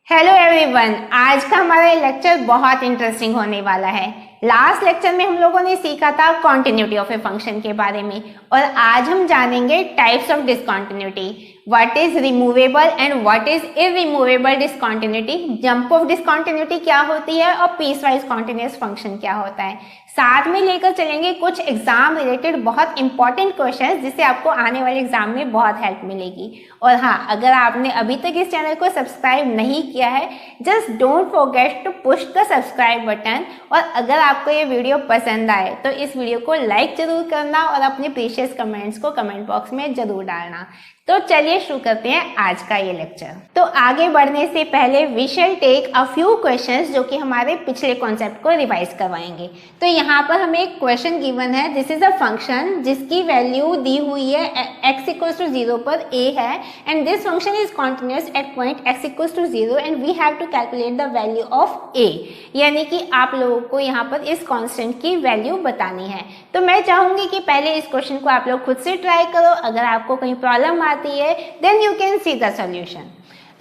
Hello everyone, आज का हमारा लेक्चर बहुत इंटरेस्टिंग होने वाला है। लास्ट लेक्चर में हम लोगों ने सीखा था कॉन्टिन्यूटी ऑफ ए फंक्शन के बारे में और आज हम जानेंगे types of discontinuity, what is removable and what is irremovable discontinuity, jump of discontinuity क्या होती है और पीस वाइज कॉन्टिन्यूअस फंक्शन क्या होता है। साथ में लेकर चलेंगे कुछ एग्जाम रिलेटेड बहुत इंपॉर्टेंट क्वेश्चंस जिससे आपको आने वाले एग्जाम में बहुत हेल्प मिलेगी। और हाँ, अगर आपने अभी तक इस चैनल को सब्सक्राइब नहीं किया है, just don't forget to push the subscribe button. और अगर आपको ये वीडियो पसंद आए तो इस वीडियो को लाइक जरूर करना और अपने प्रीशियस कमेंट्स को कमेंट बॉक्स में जरूर डालना। तो चलिए शुरू करते हैं आज का ये लेक्चर। तो आगे बढ़ने से पहले we shall take a few questions जो कि हमारे पिछले कॉन्सेप्ट को रिवाइज करवाएंगे। तो यहाँ पर हमें एक क्वेश्चन गिवन है, दिस इज अ फंक्शन जिसकी वैल्यू दी हुई है x इक्वल्स टू 0 पर a है and this function is continuous at point x equals to 0 and we have to calculate the value of a। यानी कि आप लोगों को यहाँ पर इस कांस्टेंट की वैल्यू बतानी है। तो मैं चाहूंगी कि पहले इस क्वेश्चन को आप लोग खुद से ट्राई करो। अगर आपको कहीं प्रॉब्लम आती है then you can see the solution.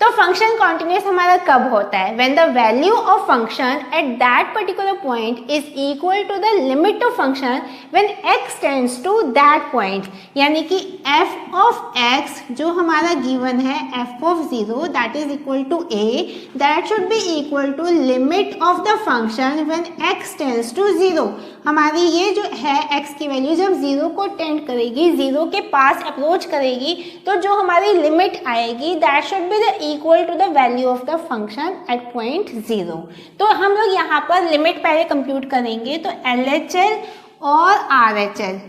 तो फंक्शन कॉन्टिन्यूअस हमारा कब होता है? When the value of function at that particular point is equal to the limit of function when x tends to that point. यानी कि f of x जो हमारा given है f of 0 that is equal to a, that should be equal to limit of the function when x tends to 0। हमारी ये जो है x की वैल्यू जब 0 को टेंड करेगी, 0 के पास अप्रोच करेगी, तो जो हमारी लिमिट आएगी that should be the equal to the value of the function at point 0। तो हम लोग यहाँ पर लिमिट पहले कंप्यूट करेंगे। तो LHL और RHL,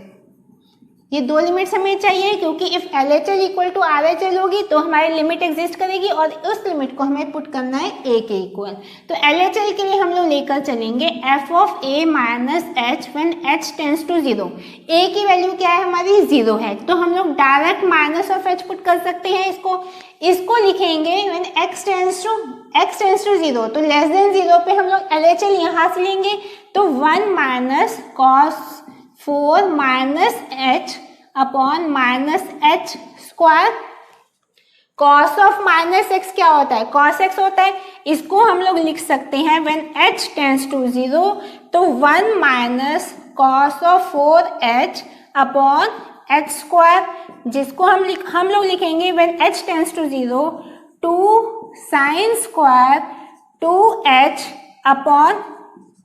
ये दो लिमिट्स हमें चाहिए क्योंकि if LHL equal to RHL होगी तो हमारी लिमिट एग्जिस्ट करेगी और उस लिमिट को हमें पुट करना है a के इक्वल। तो LHL के लिए हम लोग लेकर चलेंगे f of a minus h when h tends to 0। a की वैल्यू क्या है? हमारी 0 है, तो हम लोग direct minus of h put कर सकते हैं। इसको लिखेंगे व्हेन x टेंड्स टू 0, तो लेस देन 0 पे हम लोग LHL यहाँ से लेंगे। तो 1 minus cos 4 minus h upon minus h square. Cos of minus x क्या होता है? कॉस x होता है। इसको हम लोग लिख सकते हैं व्हेन h टेंड्स टू 0, तो 1 minus cos of 4h upon h square, जिसको हम लोग लिखेंगे when h tends to 0 2 sine square 2h upon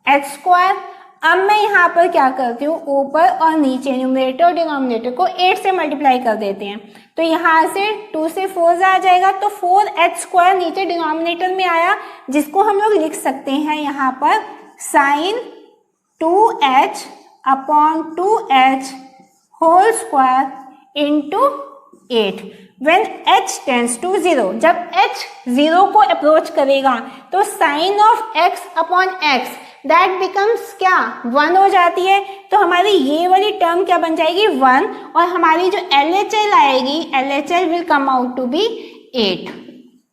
h square. अब मैं यहाँ पर क्या करती हूँ, ऊपर और नीचे न्यूमरेटर और डिनोमिनेटर को 8 से मल्टीप्लाई कर देते हैं। तो यहाँ से 2 से 4 आ जाएगा, तो 4h स्क्वायर नीचे डिनोमिनेटर में आया, जिसको हम लोग लिख सकते हैं यहाँ पर sine 2h upon 2h whole square into 8 when h tends to 0। जब h 0 को अप्रोच करेगा तो sine of x upon x that becomes क्या? 1 हो जाती है। तो हमारी ये वाली टर्म क्या बन जाएगी? 1। और हमारी जो LHL आएगी, LHL will come out to be 8।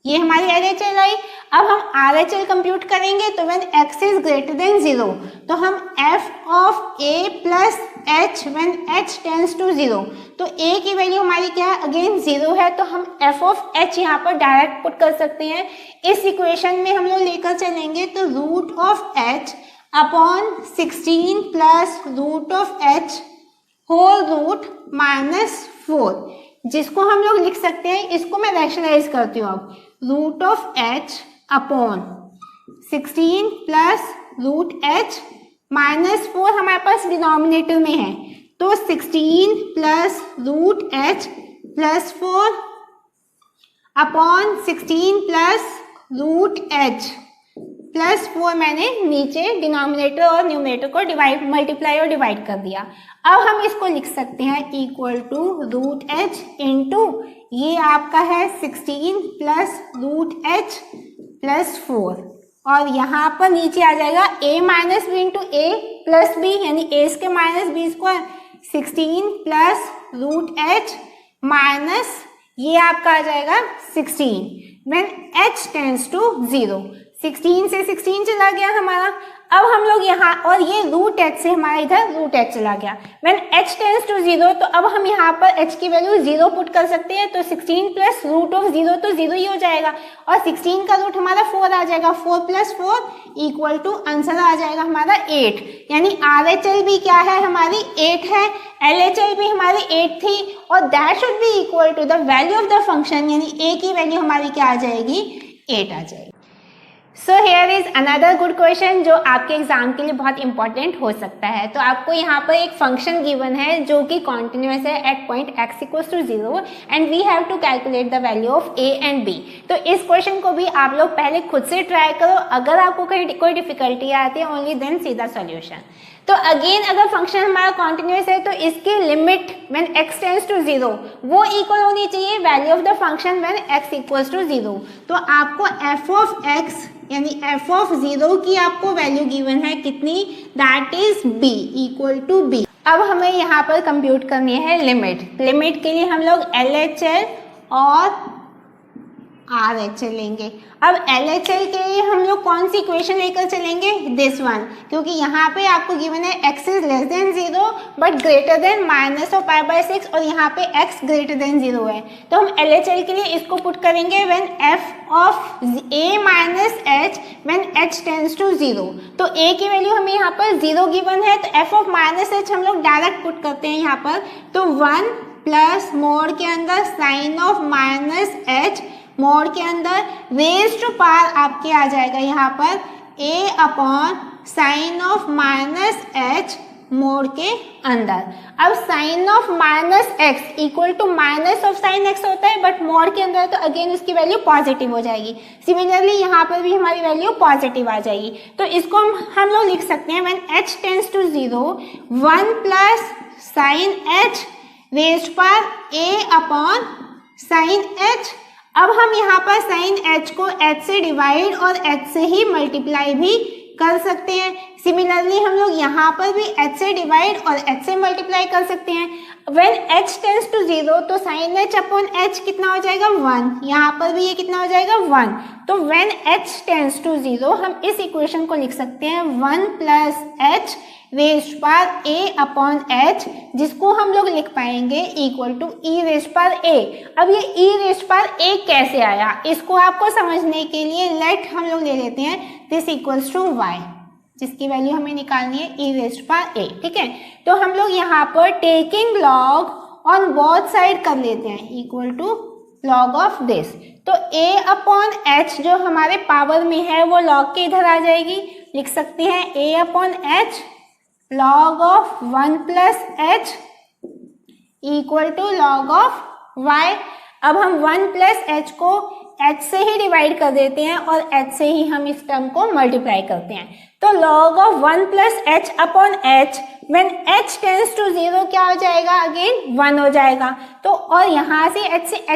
ये हमारी LHL आई। अब हम RHL कंप्यूट करेंगे तो when x is greater than 0, तो हम f of a plus h when h tends to 0, तो a की वैल्यू हमारी क्या है? अगेन 0 है, तो हम f ऑफ h यहाँ पर डायरेक्ट पुट कर सकते हैं। इस इक्वेशन में हम लोग लेकर चलेंगे तो root of h upon 16 plus root of h whole root minus 4, जिसको हम लोग लिख सकते हैं, इसको मैं रैशनलाइज करती हूँ। अब root of h upon 16 plus root h minus 4 हमारे पास डिनोमिनेटर में है, तो 16 plus root h plus 4 upon 16 plus root h plus 4 मैंने नीचे डिनोमिनेटर और न्यूमरेटर को मल्टीप्लाई और डिवाइड कर दिया। अब हम इसको लिख सकते हैं equal to root h into ये आपका है 16 प्लस रूट h प्लस 4, और यहाँ पर नीचे आ जाएगा a minus B into a plus B, यानी a square minus B square. 16 plus root h minus ये आपका आ जाएगा 16 व्हेन h टेंड्स टू 0। 16 से 16 चला गया हमारा। अब हम लोग यहाँ, और ये रूट एच से हमारा इधर रूट एच चला गया। व्हेन h टेंड्स टू 0 तो अब हम यहाँ पर h की वैल्यू 0 पुट कर सकते हैं, तो 16 प्लस रूट ऑफ 0 तो 0 ही हो जाएगा, और 16 का रूट हमारा 4 आ जाएगा, 4 प्लस 4 इक्वल टू आंसर आ जाएगा हमारा 8। यानी RHL भी क्या है हमारी 8 है, LHL भी हमारी 8 थी, और that should be equal to the value of the function, यानी a की वैल्यू हमारी क्या आ जाएगी, 8 आ जाएगी। So here is another good question जो आपके एग्जाम के लिए बहुत इंपॉर्टेंट हो सकता है। तो आपको यहाँ पर एक फंक्शन गिवन है जो कि कॉन्टिन्यूस है at point x equals to 0 and we have to calculate the value of a and b। तो इस क्वेश्चन को भी आप लोग पहले खुद से ट्राई करो, अगर आपको कोई डिफिकल्टी आती है only then see the solution. तो अगेन अगर फंक्शन हमारा कॉन्टिन्यूस है तो इसकी limit when x tends to 0 वो इक्वल होनी चाहिए value of the function when x equals to 0। तो आपको f ऑफ x यानी f ऑफ 0 की आपको वैल्यू गिवन है कितनी, that is b equal to b। अब हमें यहाँ पर कंप्यूट करनी है लिमिट। लिमिट के लिए हम लोग LHL और RHL लेंगे। अब LHL के लिए हम लोग कौन सी इक्वेशन लेकर चलेंगे, दिस वन, क्योंकि यहाँ पे आपको गिवन है x is less than 0 but greater than minus of pi by 6 और यहाँ पे x ग्रेटर देन 0 है। तो हम LHL के लिए इसको पुट करेंगे when f of a minus h when h tends to 0। तो a की वैल्यू हमें यहाँ पर 0 गिवन है, तो f ऑफ माइनस h हम लोग डायरेक्ट पुट करते हैं यहाँ पर। तो 1 प्लस मोड के अंदर sine of minus h mod के अंदर रेज टू पावर आपके आ जाएगा यहाँ पर a upon sine of minus h mod के अंदर। अब sine of minus x equal to minus of sine x होता है, बट मोड के अंदर तो अगेन उसकी वैल्यू पॉजिटिव हो जाएगी। सिमिलरली यहाँ पर भी हमारी वैल्यू पॉजिटिव आ जाएगी। तो इसको हम लोग लिख सकते हैं when h tends to 0 1 plus sine h raise power a upon sine h। अब हम यहाँ पर साइन h को h से डिवाइड और h से ही मल्टीप्लाई भी कर सकते हैं। सिमिलरली हम लोग यहाँ पर भी h से डिवाइड और h से मल्टीप्लाई कर सकते हैं। व्हेन h टेंड्स टू 0 तो साइन h अपॉन h कितना हो जाएगा 1, यहाँ पर भी ये कितना हो जाएगा 1। तो व्हेन h टेंड्स टू 0 हम इस इक्वेशन को लिख सकते हैं 1 plus h raised power a upon h, जिसको हम लोग लिख पाएंगे equal to e raised power a। अब ये e रेज्ड पावर a कैसे आया, इसको आपको समझने के लिए लेट हम लोग ले लेते हैं दिस इक्वल्स टू y, जिसकी वैल्यू हमें निकालनी है e रेज्ड पावर a। ठीक है, तो हम लोग यहाँ पर taking log on both side कर लेते हैं equal to log of this. तो a अपॉन h जो हमारे पावर में है वो लॉग के इधर आ जाएगी, लिख सकते हैं a upon h log of 1 plus h equal to log of y। अब हम 1 प्लस h को h से ही डिवाइड कर देते हैं और h से ही हम इस टर्म को मल्टीप्लाई करते हैं। तो log of 1 plus h upon h when h tends to 0 क्या हो जाएगा, अगेन 1 हो जाएगा। तो और यहाँ से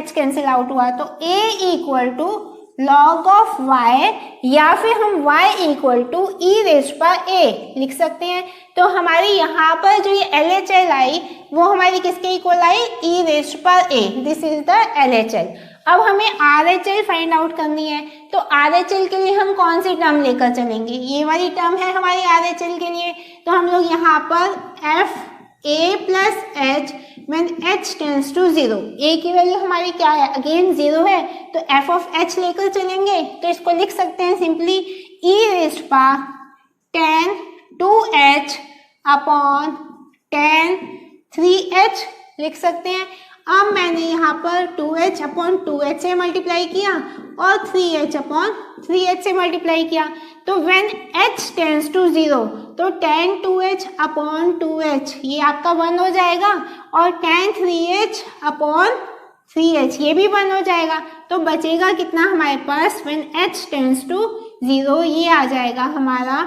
h कैंसिल आउट हुआ, तो a equal to log of y या फिर हम y equal to e raised power a लिख सकते हैं। तो हमारी यहाँ पर जो ये LHL आई वो हमारी किसके equal I, e raised power a, this is the LHL। अब हमें RHL फाइंड आउट करनी है, तो RHL के लिए हम कौन सी टर्म लेकर चलेंगे, ये वाली टर्म है हमारी RHL के लिए। तो हम लोग यहाँ पर f a plus h when h tends to 0, a की वैल्यू हमारी क्या है, अगेन 0 है, तो f ऑफ h लेकर चलेंगे। तो इसको लिख सकते हैं simply e raised power tan 2h upon tan 3h लिख सकते हैं। अब मैंने यहाँ पर 2h अपॉन 2h से मल्टीप्लाई किया और 3h अपॉन 3h से मल्टीप्लाई किया, तो व्हेन h टेंड्स टू 0 तो tan 2h अपॉन 2h ये आपका 1 हो जाएगा और tan 3h अपॉन 3h ये भी 1 हो जाएगा। तो बचेगा कितना हमारे पास, व्हेन h टेंड्स टू 0 ये आ जाएगा हमारा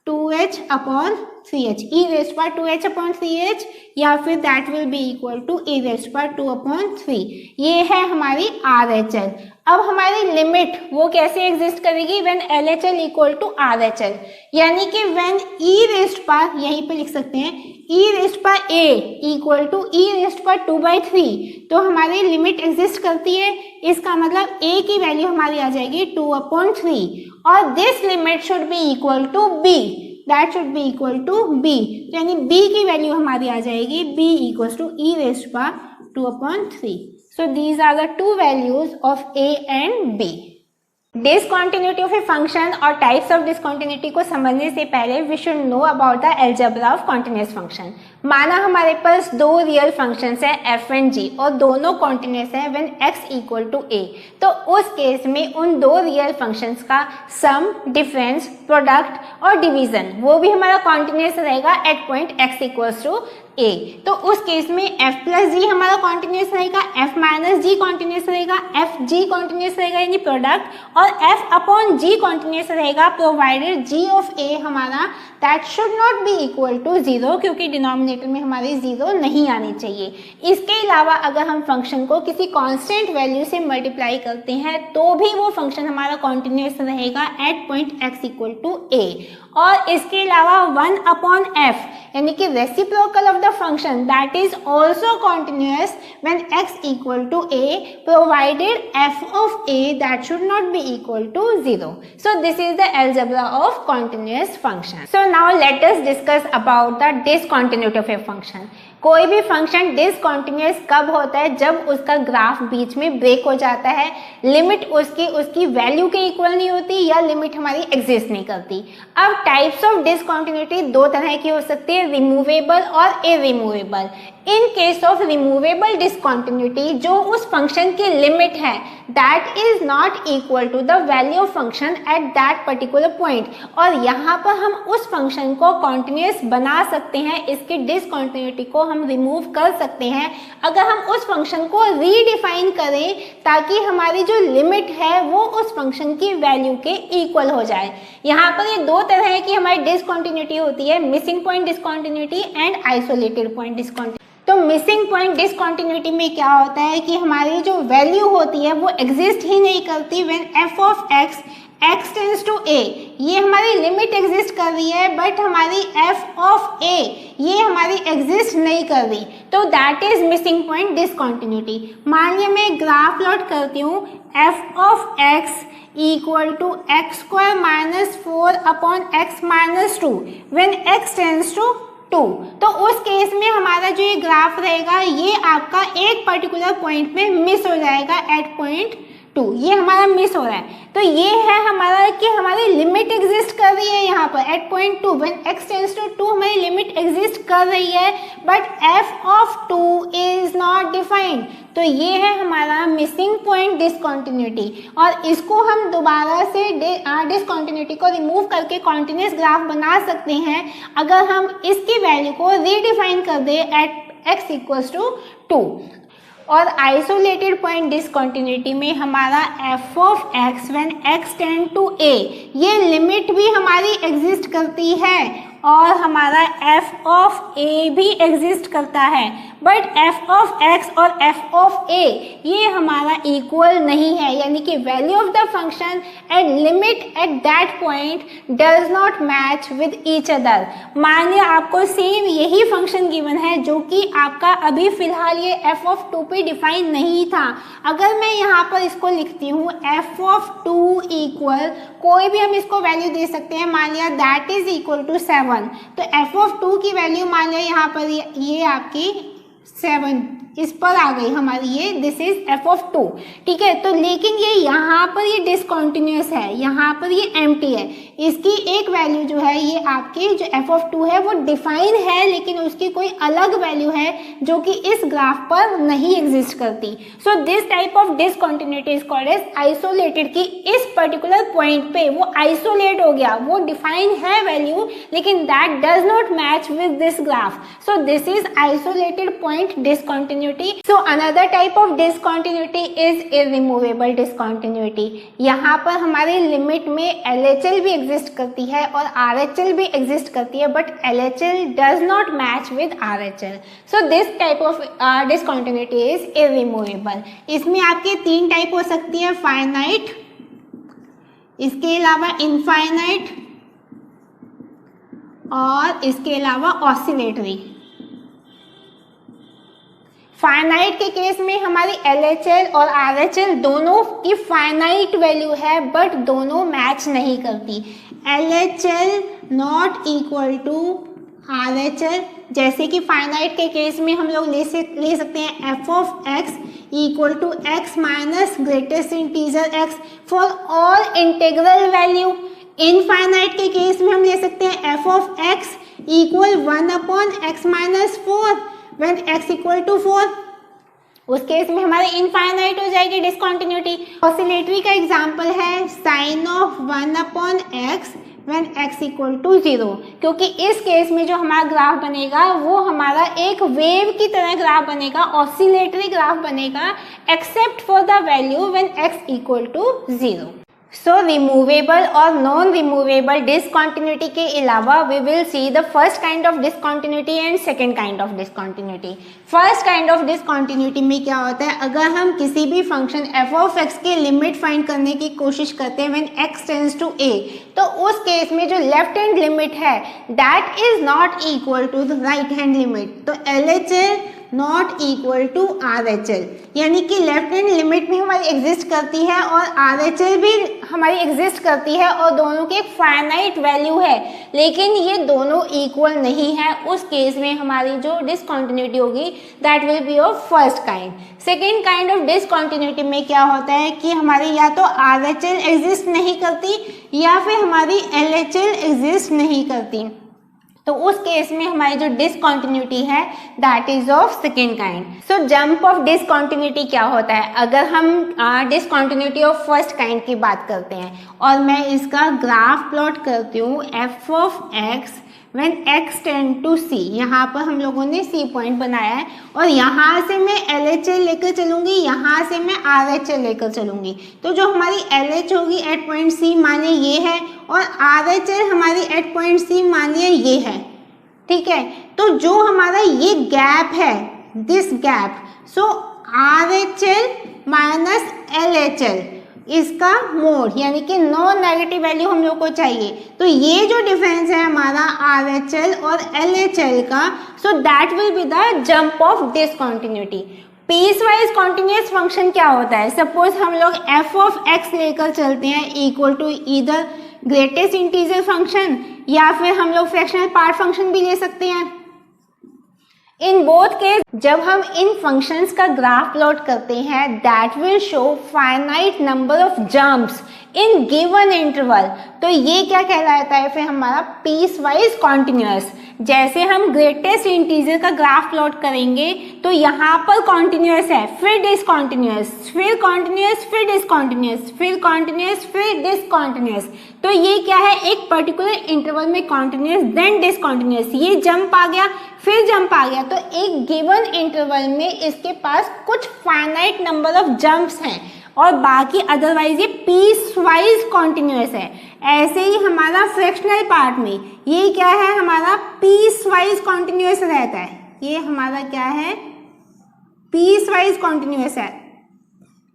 2h upon 3h, e raised power 2h upon 3h या फिर that will be equal to e raised power 2 upon 3। ये है हमारी RHL। अब हमारी लिमिट वो कैसे एग्जिस्ट करेगी, when LHL equal to RHL, यानी कि व्हेन e रेज्ड पावर, यहीं पे लिख सकते हैं e raised power a equal to e raised power 2/3, तो हमारी लिमिट एग्जिस्ट करती है। इसका मतलब a की वैल्यू हमारी आ जाएगी 2/3 और this limit should be equal to b। That should be equal to b, यानी b की वैल्यू हमारी आ जाएगी b equals to e raised to power 2/3. So these are the two values of a and b. Discontinuity of a function और types of discontinuity को समझने से पहले we should know about the algebra of continuous function. माना हमारे पास दो real functions है f एंड g और दोनों कॉन्टिन्यूअस है when x equal to a. तो उस केस में उन दो रियल फंक्शंस का सम, डिफरेंस, प्रोडक्ट और डिवीजन वो भी हमारा कॉन्टिन्यूअस रहेगा at point x equals to a. तो उस केस में f प्लस g हमारा कॉन्टिन्यूअस रहेगा, f माइनस g कॉन्टिन्यूअस रहेगा, f g कॉन्टिन्यूअस रहेगा यानी प्रोडक्ट, और f अपॉन g कॉन्टिन्यूअस रहेगा प्रोवाइडेड g ऑफ a हमारा that should not be equal to 0, क्योंकि डिनोमिनेटर में हमारी 0 नहीं आनी चाहिए. इसके अलावा अगर हम फंक्शन को किसी कांस्टेंट वैल्यू से मल्टीप्लाई करते हैं तो भी वो फंक्शन हमारा कॉन्टिन्यूअस रहेगा at point x equal to a. और इसके अलावा 1 अपॉन f यानी कि reciprocal of the function that is also continuous when x equal to a provided f of a that should not be equal to 0. So this is the algebra of continuous function. So now let us discuss about the discontinuity of a function. कोई भी function discontinuous कब होता है? जब उसका graph बीच में break हो जाता है, लिमिट उसकी वैल्यू के इक्वल नहीं होती या लिमिट हमारी एग्जिस्ट नहीं करती. अब टाइप्स ऑफ डिसकॉन्टिन्यूटी दो तरह की हो सकती है, रिमूवेबल और irremovable. In case of removable discontinuity जो उस फंक्शन की लिमिट है that is not equal to the value of function at that particular point, और यहाँ पर हम उस फंक्शन को कॉन्टिन्यूअस बना सकते हैं, इसकी डिसकॉन्टिन्यूटी को हम रिमूव कर सकते हैं अगर हम उस फंक्शन को रीडिफाइन करें ताकि हमारी जो लिमिट है वो उस फंक्शन की वैल्यू के इक्वल हो जाए. यहाँ पर ये दो तरह की हमारी डिसकॉन्टिन्यूटी होती है, missing point discontinuity and isolated point discontinuity. तो मिसिंग पॉइंट डिसकॉन्टिन्यूटी में क्या होता है कि हमारी जो वैल्यू होती है वो एग्जिस्ट ही नहीं करती when f of x tends to a. ये हमारी लिमिट एग्जिस्ट कर रही है बट हमारी f ऑफ a ये हमारी एग्जिस्ट नहीं कर रही, तो that is missing point discontinuity. मान लिया मैं ग्राफ प्लॉट करती हूँ f of x equal to x square minus 4 upon x minus 2 when x tends to 2. तो उस केस में हमारा जो ये ग्राफ रहेगा ये आपका एक पर्टिकुलर पॉइंट में मिस हो जाएगा एट पॉइंट 2. ये हमारा मिस हो रहा है. तो ये है हमारा कि हमारी लिमिट एग्जिस्ट कर रही है यहाँ पर at point 2 when x tends to 2 हमारी लिमिट एग्जिस्ट कर रही है but f of 2 is not defined. तो ये है हमारा मिसिंग पॉइंट डिसकॉन्टिन्यूटी, और इसको हम दोबारा से डिसकॉन्टिन्यूटी को रिमूव करके कॉन्टिन्यूअस ग्राफ बना सकते हैं अगर हम इसकी वैल्यू को रीडिफाइन कर दे एट x इक्वल्स टू 2. और आइसोलेटेड पॉइंट डिसकॉन्टिन्यूटी में हमारा f of x when x tend to a ये लिमिट भी हमारी एग्जिस्ट करती है और हमारा f ऑफ a भी एग्जिस्ट करता है, बट f ऑफ x और f ऑफ a ये हमारा इक्वल नहीं है, यानी कि value of the function at limit at that point does not match with each other. मान लिया आपको सेम यही फंक्शन गिवन है जो कि आपका अभी फिलहाल ये f ऑफ 2 पे डिफाइन नहीं था. अगर मैं यहाँ पर इसको लिखती हूँ f ऑफ 2 इक्वल कोई भी हम इसको वैल्यू दे सकते हैं, मान लिया दैट इज इक्वल टू 7. तो f ऑफ 2 की वैल्यू मान लिया यहाँ पर ये आपकी 7 इस पर आ गई हमारी, ये दिस इज f ऑफ 2. ठीक है, तो लेकिन ये यहाँ पर ये डिसकॉन्टिन्यूअस है, यहाँ पर ये एम्प्टी है. इसकी एक वैल्यू जो है ये आपकी जो f ऑफ 2 है वो डिफाइन है लेकिन उसकी कोई अलग वैल्यू है जो कि इस ग्राफ पर नहीं एग्जिस्ट करती. So this type of discontinuity is called as isolated, कि इस पर्टिकुलर पॉइंट पे वो आइसोलेट हो गया, वो डिफाइन है वैल्यू लेकिन that does not match with this graph. So this is isolated point discontinuity. So another type of discontinuity is irremovable discontinuity. यहाँ पर हमारी लिमिट में LHL भी एग्जिस्ट करती है और RHL भी एग्जिस्ट करती है but LHL does not match with RHL. So this type of discontinuity is irremovable. इसमें आपके 3 टाइप हो सकती है, फाइनाइट, इसके अलावा इनफाइनाइट और इसके अलावा ऑसिलेटरी. फाइनाइट के केस में हमारी LHL और RHL दोनों की फाइनाइट वैल्यू है बट दोनों मैच नहीं करती। LHL not equal to RHL, जैसे कि फाइनाइट के केस में हम लोग ले सकते हैं f of x equal to x minus greatest integer x for all integral value. Infinite के केस में हम ले सकते हैं f of x equal 1 upon x minus 4 when x equal to 4। उस केस में हमारे इनफाइनाइट हो जाएगी डिसकंटिन्यूटी। ऑसिलेटरी का एग्जांपल है sine of 1 upon x when x equal to 0, क्योंकि इस केस में जो हमारा ग्राफ बनेगा वो हमारा एक वेव की तरह ग्राफ बनेगा, ऑसिलेटरी ग्राफ बनेगा except for the value when x equal to 0। So removable और नॉन रिमूवेबल डिसकंटिन्यूटी के अलावा we will see the first kind of discontinuity and second kind of discontinuity. First kind of discontinuity में क्या होता है, अगर हम किसी भी फंक्शन f ऑफ x के लिमिट फाइंड करने की कोशिश करते हैं when x tends to a, तो उस केस में जो लेफ्ट हैंड लिमिट है that is not equal to the right hand limit. तो LHL not equal to RHL, यानी कि लेफ्ट हैंड लिमिट भी हमारी एग्जिस्ट करती है और RHL भी हमारी एग्जिस्ट करती है और दोनों की एक फाइनाइट वैल्यू है, लेकिन ये दोनों इक्वल नहीं है। उस केस में हमारी जो डिसकंटिन्यूटी होगी that will B of first kind. Second kind of discontinuity में क्या होता है कि हमारी या तो RHL एग्जिस्ट नहीं करती या फिर हमारी LHL एग्जिस्ट नहीं करती। तो उस केस में हमारी जो डिसकंटिन्यूटी है that is of second kind. So jump of discontinuity क्या होता है, अगर हम डिसकंटिन्यूटी ऑफ फर्स्ट काइंड की बात करते हैं और मैं इसका ग्राफ प्लॉट करती हूँ f of x when x tend to c, यहाँ पर हम लोगों ने c पॉइंट बनाया है और यहाँ से मैं LHL लेकर चलूँगी, यहाँ से मैं RHL लेकर चलूँगी। तो जो हमारी LH होगी एट पॉइंट c मानिए ये है और RHL हमारी एट पॉइंट c मानिए ये है, ठीक है। तो जो हमारा ये गैप है, this gap, so RHL minus LHL इसका मोड, यानी कि नॉन नेगेटिव वैल्यू हम लोग को चाहिए। तो ये जो डिफरेंस है हमारा RHL और LHL का, so that will be the jump of discontinuity. Piecewise continuous function क्या होता है, सपोज हम लोग f ऑफ x लेकर चलते हैं equal to either greatest integer function या फिर हम लोग फ्रैक्शनल पार्ट फंक्शन भी ले सकते हैं। इन बोथ केस जब हम इन फंक्शंस का ग्राफ प्लॉट करते हैं that will show finite number of jumps in given interval. तो ये क्या कहलाता है फिर हमारा पीस वाइज कॉन्टिन्यूस। जैसे हम ग्रेटेस्ट इंटीजर का ग्राफ प्लॉट करेंगे तो यहाँ पर कॉन्टिन्यूस है, फिर डिसकॉन्टिन्यूस, फिर कॉन्टिन्यूस, फिर डिसकॉन्टिन्यूस, फिर कॉन्टिन्यूस, फिर डिसकॉन्टिन्यूस। तो ये क्या है, एक पर्टिकुलर इंटरवल में कॉन्टिन्यूस देन डिसकॉन्टिन्यूस, ये जंप आ गया फिर जंप आ गया। तो एक गिवन इंटरवल में इसके पास कुछ फाइनाइट नंबर ऑफ जंप्स हैं और बाकी अदरवाइज ये पीस वाइज कॉन्टिन्यूस है। ऐसे ही हमारा फ्रैक्शनल पार्ट में ये क्या है, हमारा पीस वाइज कॉन्टिन्यूस रहता है। ये हमारा क्या है, पीस वाइज कॉन्टिन्यूस है,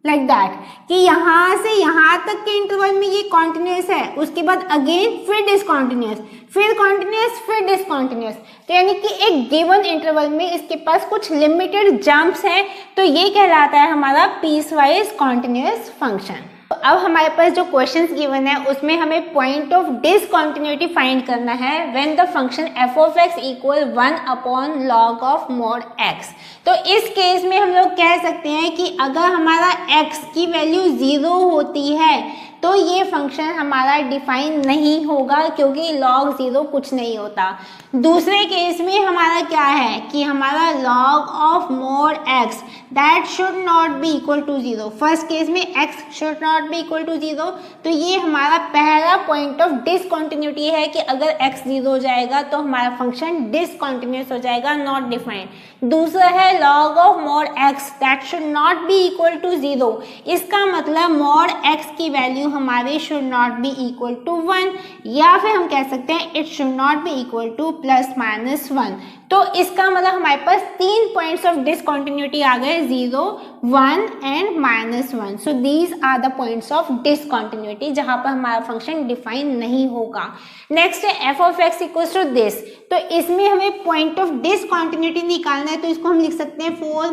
लाइक दैट कि यहाँ से यहाँ तक के इंटरवल में ये कॉन्टिन्यूस है, उसके बाद अगेन फिर डिसकॉन्टिन्यूस, फिर कॉन्टिन्यूस, फिर डिसकॉन्टिन्यूस। तो यानी कि एक गिवन इंटरवल में इसके पास कुछ लिमिटेड जंप्स हैं, तो ये कहलाता है हमारा पीस वाइज कॉन्टिन्यूस फंक्शन। तो अब हमारे पास जो क्वेश्चंस गिवन है उसमें हमें पॉइंट ऑफ डिसकंटिन्यूटी फाइंड करना है when the function f of x equal 1 upon log of mod x। तो इस केस में हम लोग कह सकते हैं कि अगर हमारा x की वैल्यू 0 होती है तो ये फंक्शन हमारा डिफाइन नहीं होगा क्योंकि log 0 कुछ नहीं होता। दूसरे केस में हमारा क्या है कि हमारा log of mod x that should not be equal to 0। First case में x should not be equal to 0, तो ये हमारा पहला पॉइंट ऑफ डिसकंटिन्यूटी है कि अगर x 0 हो जाएगा तो हमारा फंक्शन डिसकंटिन्यूस हो जाएगा, नॉट डिफाइंड। दूसरा है log of mod x that should not be equal to 0। इसका मतलब mod x की वैल्यू वैल्यू हमारी should not be equal to 1, या फिर हम कह सकते हैं it should not be equal to +-1। तो इसका मतलब हमारे पास 3 पॉइंट्स ऑफ डिसकंटिन्यूटी आ गए, 0, 1 and -1। So these are the points of discontinuity जहां पर हमारा फंक्शन डिफाइन नहीं होगा। नेक्स्ट है f of x equals to this. तो इसमें हमें पॉइंट ऑफ डिसकंटिन्यूटी निकालना है, तो इसको हम लिख सकते हैं 4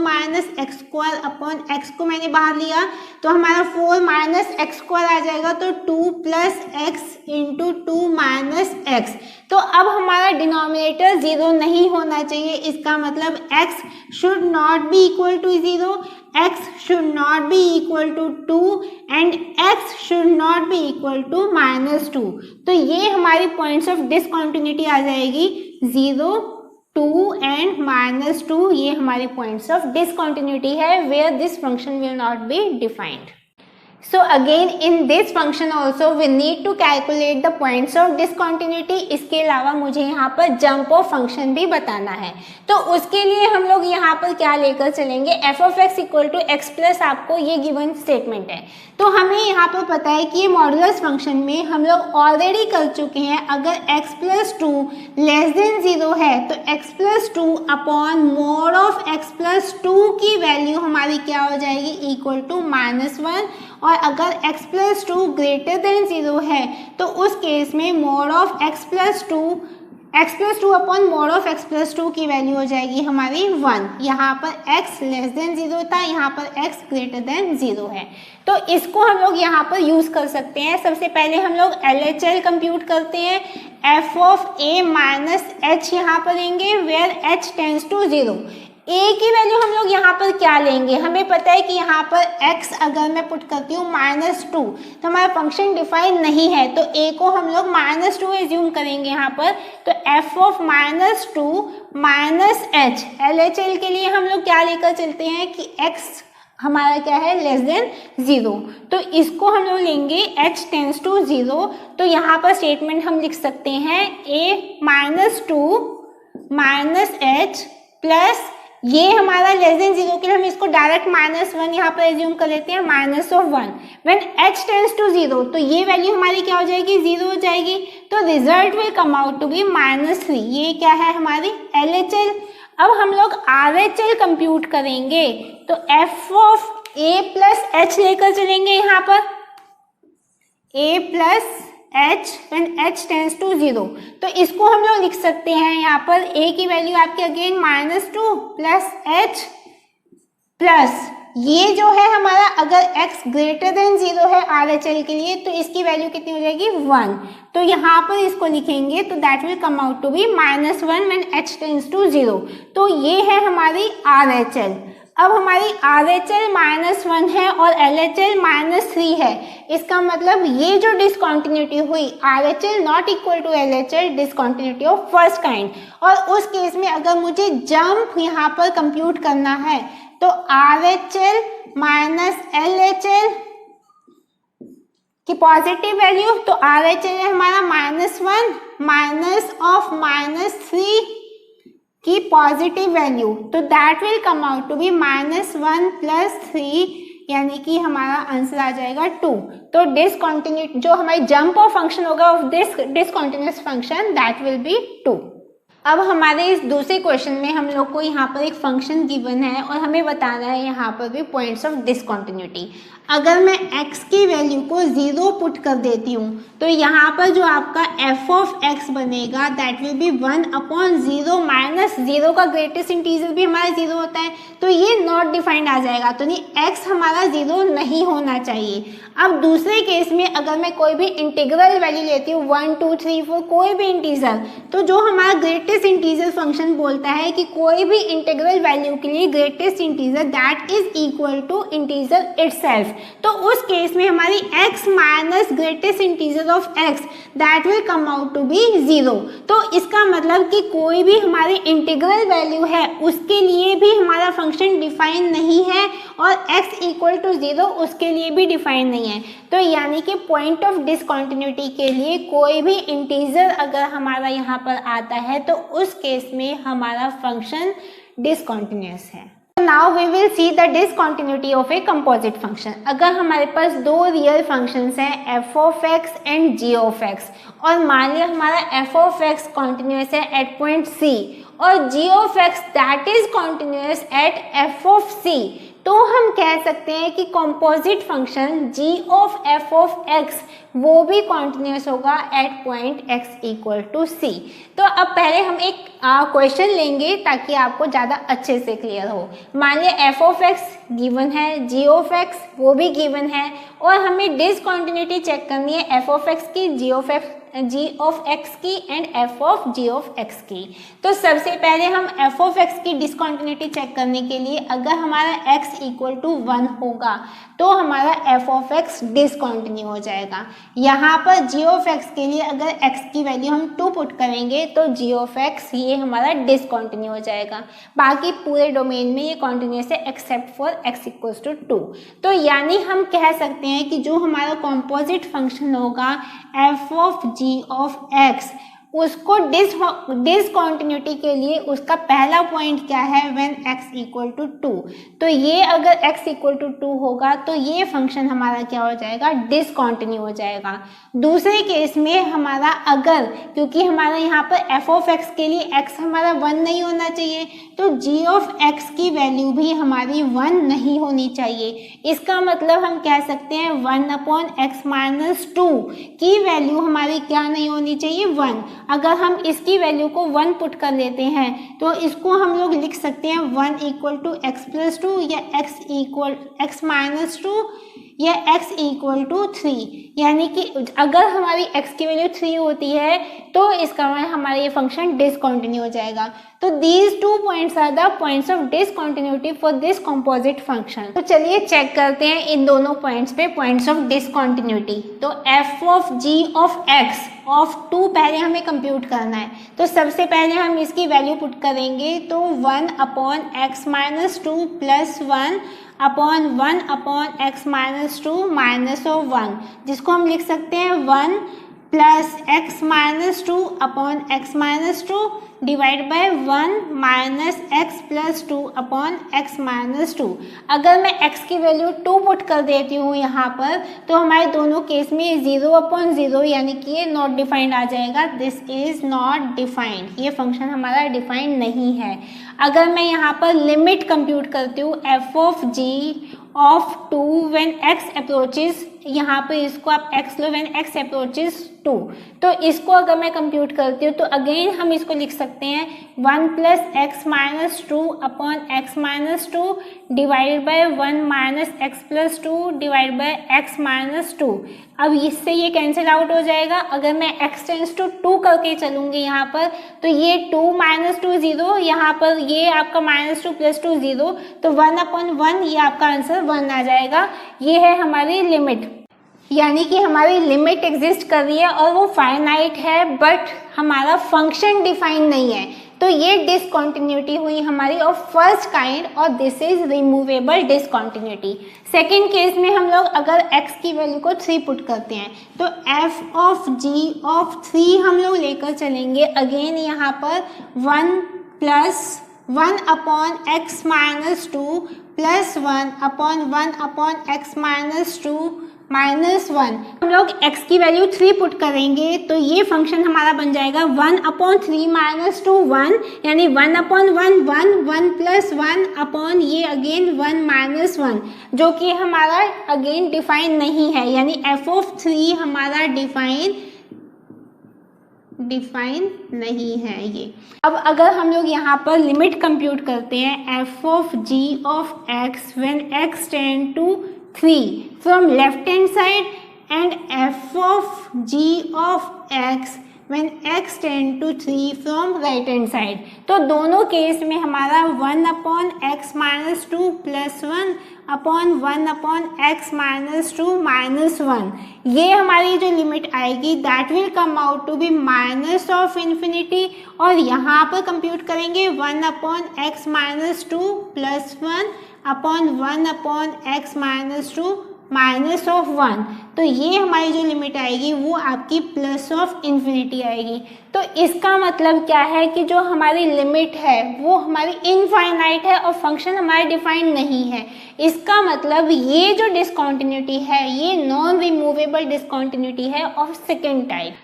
- x² अपॉन x को मैंने बाहर लिया तो हमारा 4 - x² आ जाएगा, तो 2 + x इंटू 2 - x। तो अब हमारा डिनोमिनेटर 0 नहीं होना चाहिए, इसका मतलब x should not be equal to 0, x should not be equal to 2 and x should not be equal to -2। तो ये हमारी पॉइंट्स ऑफ डिसकंटिन्यूटी आ जाएगी, 0, 2 एंड -2। ये हमारी पॉइंट्स ऑफ डिसकंटिन्यूटी है where this function will not be defined. So again in this function also we need to calculate the points of discontinuity। इसके अलावा मुझे यहाँ पर jump of function भी बताना है, तो उसके लिए हम लोग यहाँ पर क्या लेकर चलेंगे, f of x equal to x plus आपको ये गिवन स्टेटमेंट है। तो हमें यहाँ पर पता है कि ये मॉडुलस फंक्शन में हम लोग ऑलरेडी कर चुके हैं, अगर x + 2 < 0 है तो x + 2 upon mode of x + 2 की वैल्यू हमारी क्या हो जाएगी, इक्वल टू -1। और अगर x + 2 > 0 है तो उस केस में mode of x + 2 upon mode of x + 2 की वैल्यू हो जाएगी हमारी 1। यहाँ पर x < 0 था, यहाँ पर x > 0 है, तो इसको हम लोग यहाँ पर यूज कर सकते हैं। सबसे पहले हम लोग LHL कंप्यूट करते हैं, f ऑफ a - h यहाँ पर लेंगे where h tends to 0। a की वैल्यू हम लोग यहाँ पर क्या लेंगे, हमें पता है कि यहाँ पर x अगर मैं पुट करती हूँ -2 तो हमारा फंक्शन डिफाइन नहीं है, तो a को हम लोग -2 एज्यूम करेंगे यहाँ पर। तो f ऑफ -2 - h, LHL के लिए हम लोग क्या लेकर चलते हैं कि x हमारा क्या है, <0। तो इसको हम लोग लेंगे h टेंड्स टू 0। तो यहाँ पर स्टेटमेंट हम लिख सकते हैं a -2 - h प्लस ये हमारा <0 के लिए हम इसको डायरेक्ट -1 यहाँ पर एज्यूम कर लेते हैं, -1 व्हेन h टेंड्स टू 0। तो ये वैल्यू हमारी क्या हो जाएगी, 0 हो जाएगी। तो result will come out to be -3। ये क्या है हमारी LHL। अब हम लोग RHL कंप्यूट करेंगे, तो f of a plus h लेकर चलेंगे यहाँ पर, a plus h when h tends to 0। तो इसको हम लोग लिख सकते हैं यहाँ पर a की वैल्यू आपकी अगेन -2 प्लस h प्लस ये जो है हमारा अगर x > 0 है RHL के लिए तो इसकी वैल्यू कितनी हो जाएगी, 1। तो यहाँ पर इसको लिखेंगे तो that will come out to be -1 when h tends to 0। तो ये है हमारी RHL। अब हमारी RHL -1 है और LHL -3 है, इसका मतलब ये जो डिसकंटिन्यूटी हुई RHL not equal to LHL, discontinuity of first kind. और उस केस में अगर मुझे जंप यहाँ पर कंप्यूट करना है तो RHL -LHL की पॉजिटिव वैल्यू, तो RHL है हमारा -1 -3 की पॉजिटिव वैल्यू, तो that will come out to be -1 plus 3, यानी कि हमारा आंसर आ जाएगा 2। तो डिसकंटिन्यूटी जो हमारी जंप ऑफ फंक्शन होगा of this discontinuous function that will B 2। अब हमारे इस दूसरे क्वेश्चन में हम लोग को यहाँ पर एक फंक्शन गिवन है और हमें बताना है यहाँ पर भी पॉइंट्स ऑफ डिसकंटिन्यूटी। अगर मैं x की वैल्यू को 0 पुट कर देती हूँ तो यहाँ पर जो आपका f ऑफ x बनेगा दैट विल बी 1/0 माइनस 0 का ग्रेटेस्ट इंटीजर भी हमारा 0 होता है, तो ये नॉट डिफाइंड आ जाएगा, तो नहीं x हमारा 0 नहीं होना चाहिए। अब दूसरे केस में अगर मैं कोई भी इंटीग्रल वैल्यू लेती हूँ 1 2 3 4 कोई भी इंटीजर, तो जो हमारा ग्रेटेस्ट इंटीजर फंक्शन बोलता है कि कोई भी इंटीग्रल वैल्यू के लिए greatest integer that is equal to integer itself, तो उस केस में हमारी x minus greatest integer of x that will come out to be 0। तो इसका मतलब कि कोई भी हमारी इंटीग्रल वैल्यू है उसके लिए भी हमारा फंक्शन डिफाइन नहीं है और x इक्वल टू 0 उसके लिए भी डिफाइन नहीं है। तो यानी कि पॉइंट ऑफ डिसकंटिन्यूटी के लिए कोई भी इंटीजर अगर हमारा यहाँ पर आता है तो उस केस में हमारा फंक्शन डिसकंटिन्यूअस है। Now we will see the discontinuity of a composite function. अगर हमारे पास दो रियल फंक्शंस हैं F of X and G of X, और मान लिया हमारा एफ ऑफ एक्स कॉन्टिन्यूस है एट पॉइंट सी और G of X that is continuous at F of C, तो हम कह सकते हैं कि composite function G of F of X वो भी कॉन्टिन्यूस होगा at point X equal to C. तो अब पहले हम एक क्वेश्चन लेंगे ताकि आपको ज़्यादा अच्छे से क्लियर हो। मान लिया एफ ऑफ एक्स गिवन है, जी ऑफ एक्स वो भी गिवन है, और हमें डिसकंटिन्यूटी चेक करनी है एफ ऑफ एक्स की, जी ऑफ एक्स की and f of g of x की। तो सबसे पहले हम एफ ऑफ एक्स की डिसकंटिन्यूटी चेक करने के लिए अगर हमारा एक्स इक्वल टू 1 होगा तो हमारा एफ ऑफ एक्स डिसकंटिन्यू हो जाएगा। यहाँ पर जी ऑफ एक्स के लिए अगर एक्स की वैल्यू हम 2 पुट करेंगे तो जी ऑफ एक्स ये हमारा डिसकंटिन्यू हो जाएगा। बाकी पूरे डोमेन में ये कॉन्टिन्यूस है except for x equals to 2। तो यानी हम कह सकते हैं कि जो हमारा कॉम्पोजिट फंक्शन होगा f of g of x, उसको डिसकंटिन्यूटी के लिए उसका पहला पॉइंट क्या है, व्हेन x इक्वल टू 2। तो ये अगर x इक्वल टू 2 होगा तो ये फंक्शन हमारा क्या हो जाएगा, डिसकंटिन्यू हो जाएगा। दूसरे केस में हमारा अगर, क्योंकि हमारा यहाँ पर f ऑफ x के लिए x हमारा 1 नहीं होना चाहिए, तो g ऑफ x की वैल्यू भी हमारी 1 नहीं होनी चाहिए। इसका मतलब हम कह सकते हैं 1/x-2 की वैल्यू हमारी क्या नहीं होनी चाहिए, 1। अगर हम इसकी वैल्यू को 1 पुट कर लेते हैं तो इसको हम लोग लिख सकते हैं 1 इक्वल टू एक्स प्लस 2 या x माइनस 2 या x इक्वल टू 3। यानी कि अगर हमारी x की वैल्यू 3 होती है तो इसका मतलब हमारा ये फंक्शन डिसकंटिन्यू हो जाएगा। तो these 2 points are the points of discontinuity for this composite function. तो चलिए चेक करते हैं इन दोनों पॉइंट्स पे पॉइंट्स ऑफ डिसकंटिन्यूटी। तो f of g of x of 2 पहले हमें कंप्यूट करना है, तो सबसे पहले हम इसकी वैल्यू पुट करेंगे तो 1/x-2 plus 1/1/x-2 minus of 1, जिसको हम लिख सकते हैं 1 plus x-2/x-2 divide by 1 minus x plus 2/x-2। अगर मैं x की वैल्यू 2 पुट कर देती हूँ यहाँ पर तो हमारे दोनों केस में 0/0 यानी कि ये नॉट डिफाइंड आ जाएगा। दिस इज नॉट डिफाइंड, ये फंक्शन हमारा डिफाइंड नहीं है। अगर मैं यहाँ पर लिमिट कंप्यूट करती हूँ f of g of 2 when x approaches, यहाँ पर इसको आप x लो व्हेन x अप्रोचेज 2, तो इसको अगर मैं कंप्यूट करती हूँ तो अगेन हम इसको लिख सकते हैं 1 plus x-2/x-2 divide by 1 minus x plus 2 divide by x-2। अब इससे ये कैंसिल आउट हो जाएगा। अगर मैं x टेंस टू 2 करके चलूँगी यहाँ पर तो ये 2 माइनस 2 0, यहाँ पर ये आपका -2 प्लस 2 0, तो 1/1 ये आपका आंसर 1 आ जाएगा। ये है हमारी लिमिट, यानी कि हमारी लिमिट एग्जिस्ट कर रही है और वो फाइनाइट है बट हमारा फंक्शन डिफाइन नहीं है। तो ये डिसकंटिन्यूटी हुई हमारी ऑफ फर्स्ट काइंड और this is removable discontinuity. Second case में हम लोग अगर x की वैल्यू को 3 पुट करते हैं तो f ऑफ g ऑफ 3 हम लोग लेकर चलेंगे। अगेन यहाँ पर 1 plus 1/x-2 plus 1/1/x-2 minus 1। हम लोग x की वैल्यू 3 पुट करेंगे तो ये फंक्शन हमारा बन जाएगा 1/3 माइनस 2 1, यानी 1/1 प्लस 1 ये अगेन 1 माइनस 1, जो कि हमारा अगेन डिफाइन नहीं है, यानी f ऑफ 3 हमारा डिफाइन नहीं है ये। अब अगर हम लोग यहाँ पर लिमिट कंप्यूट करते हैं f of g of x when x tend to 3 from left hand side and f of g of x when x tend to 3 from right hand side, तो दोनों केस में हमारा 1/x-2 प्लस 1/1/x-2 माइनस 1, ये हमारी जो limit आएगी that will come out to be minus of infinity, और यहाँ पर कंप्यूट करेंगे 1/x-2 plus 1/1/x-2 minus of 1, तो ये हमारी जो लिमिट आएगी वो आपकी प्लस ऑफ इन्फिनिटी आएगी। तो इसका मतलब क्या है कि जो हमारी लिमिट है वो हमारी इनफाइनाइट है और फंक्शन हमारा डिफाइंड नहीं है। इसका मतलब ये जो डिसकंटिन्यूटी है ये नॉन रिमूवेबल डिसकंटिन्यूटी है ऑफ सेकेंड टाइप।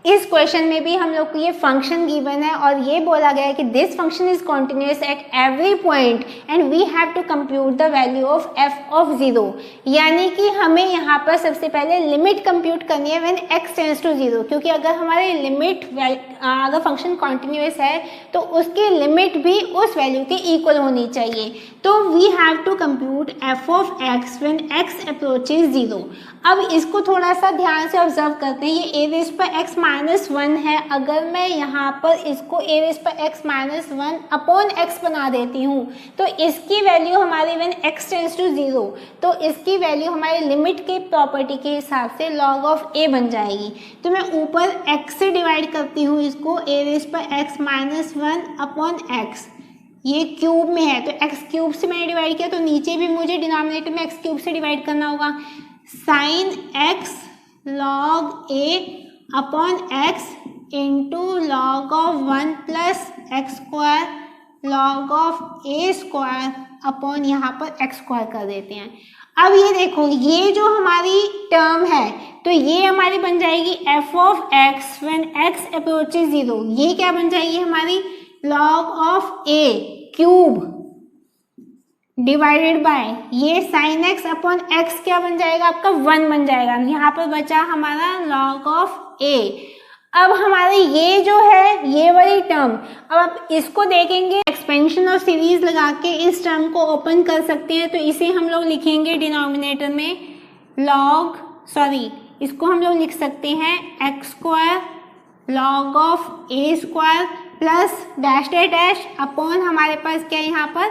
इस क्वेश्चन में भी हम लोग को ये फंक्शन गिवन है और ये बोला गया है कि this function is continuous at every point and we have to compute the value of F of 0, यानी कि हमें यहाँ पर सबसे पहले लिमिट कंप्यूट करनी है व्हेन x टेंड्स टू 0, क्योंकि अगर हमारी लिमिट अगर फंक्शन कॉन्टिन्यूस है तो उसकी लिमिट भी उस वैल्यू के इक्वल होनी चाहिए। तो we have to compute f of x when x approaches 0। अब इसको थोड़ा सा ध्यान से ऑब्जर्व करते हैं। ये a रेज़ पर x माइनस 1 है, अगर मैं यहाँ पर इसको a रेज़ पर x माइनस 1 अपॉन x बना देती हूँ तो इसकी वैल्यू हमारी व्हेन x टेंड्स टू 0, तो इसकी वैल्यू हमारी लिमिट के प्रॉपर्टी के हिसाब से log ऑफ a बन जाएगी। तो मैं ऊपर x से डिवाइड करती हूँ इसको, a रेज़ पर x माइनस 1 अपॉन x, ये क्यूब में है तो x क्यूब से मैंने डिवाइड किया, तो नीचे भी मुझे डिनोमिनेटर में x क्यूब से डिवाइड करना होगा। Sine x log a upon x into log of 1 plus x square log of a square upon यहाँ पर x स्क्वायर कर देते हैं। अब ये देखो, ये जो हमारी टर्म है तो ये हमारी बन जाएगी f of x when x approaches 0। ये क्या बन जाएगी हमारी log of a cube divided by ये साइन x अपॉन x क्या बन जाएगा आपका 1 बन जाएगा। यहाँ पर बचा हमारा log ऑफ a। अब हमारे ये जो है ये वाली टर्म, अब आप इसको देखेंगे एक्सपेंशन और सीरीज लगा के इस टर्म को ओपन कर सकते हैं। तो इसे हम लोग लिखेंगे डिनोमिनेटर में इसको हम लोग लिख सकते हैं x square log of a square plus dash dash upon हमारे पास क्या यहाँ पर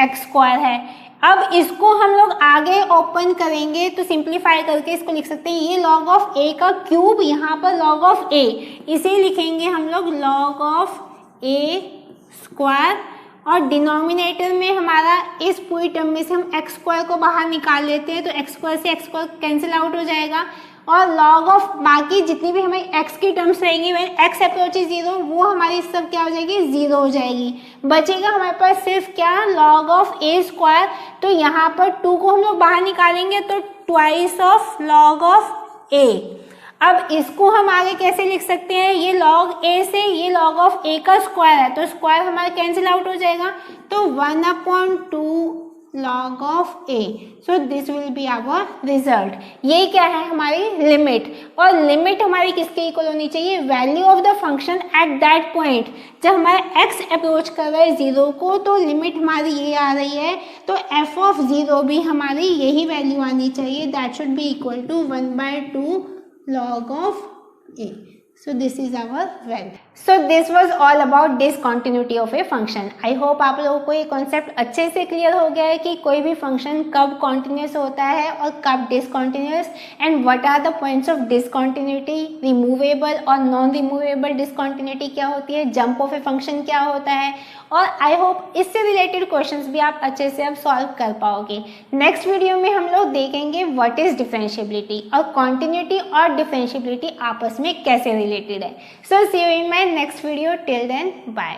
x स्क्वायर है। अब इसको हम लोग आगे ओपन करेंगे तो सिंप्लीफाई करके इसको लिख सकते हैं ये log ऑफ a का क्यूब, यहाँ पर log ऑफ a, इसे लिखेंगे हम लोग log ऑफ a स्क्वायर और डिनोमिनेटर में हमारा इस पूरी टर्म में से हम x स्क्वायर को बाहर निकाल लेते हैं तो x स्क्वायर से x स्क्वायर कैंसिल आउट हो जाएगा और log ऑफ बाकी जितनी भी हमें x की टर्म्स रहेंगी व्हेन x अप्रोचेज 0 वो हमारी सब क्या हो जाएगी 0 हो जाएगी। बचेगा हमारे पास सिर्फ क्या log ऑफ a स्क्वायर, तो यहाँ पर 2 को हम लोग बाहर निकालेंगे तो twice of log of a। अब इसको हम आगे कैसे लिख सकते हैं, ये log a से ये log ऑफ a का स्क्वायर है तो स्क्वायर हमारा कैंसिल आउट हो जाएगा तो 1/2 log of a। So this will be our result. ये क्या है हमारी लिमिट, और लिमिट हमारी किसके इक्वल होनी चाहिए, value of the function at that point. जब हमारा x अप्रोच कर रहा है 0 को तो लिमिट हमारी ये आ रही है तो f ऑफ 0 भी हमारी यही वैल्यू आनी चाहिए, that should be equal to 1/2 log of a. So this is our value. So this was all about discontinuity of a function. I hope आप लोगों को ये कॉन्सेप्ट अच्छे से क्लियर हो गया है कि कोई भी फंक्शन कब कॉन्टिन्यूस होता है और कब discontinuous, and what are the points of discontinuity, removable और नॉन रिमूवेबल डिसकॉन्टिन्यूटी क्या होती है, जंप ऑफ ए फंक्शन क्या होता है, और आई होप इससे रिलेटेड क्वेश्चंस भी आप अच्छे से अब सॉल्व कर पाओगे। नेक्स्ट वीडियो में हम लोग देखेंगे व्हाट इज डिफरेंशिएबिलिटी और कॉन्टिन्यूटी और डिफरेंशिएबिलिटी आपस में कैसे रिलेटेड है। So see you in my next video, till then bye.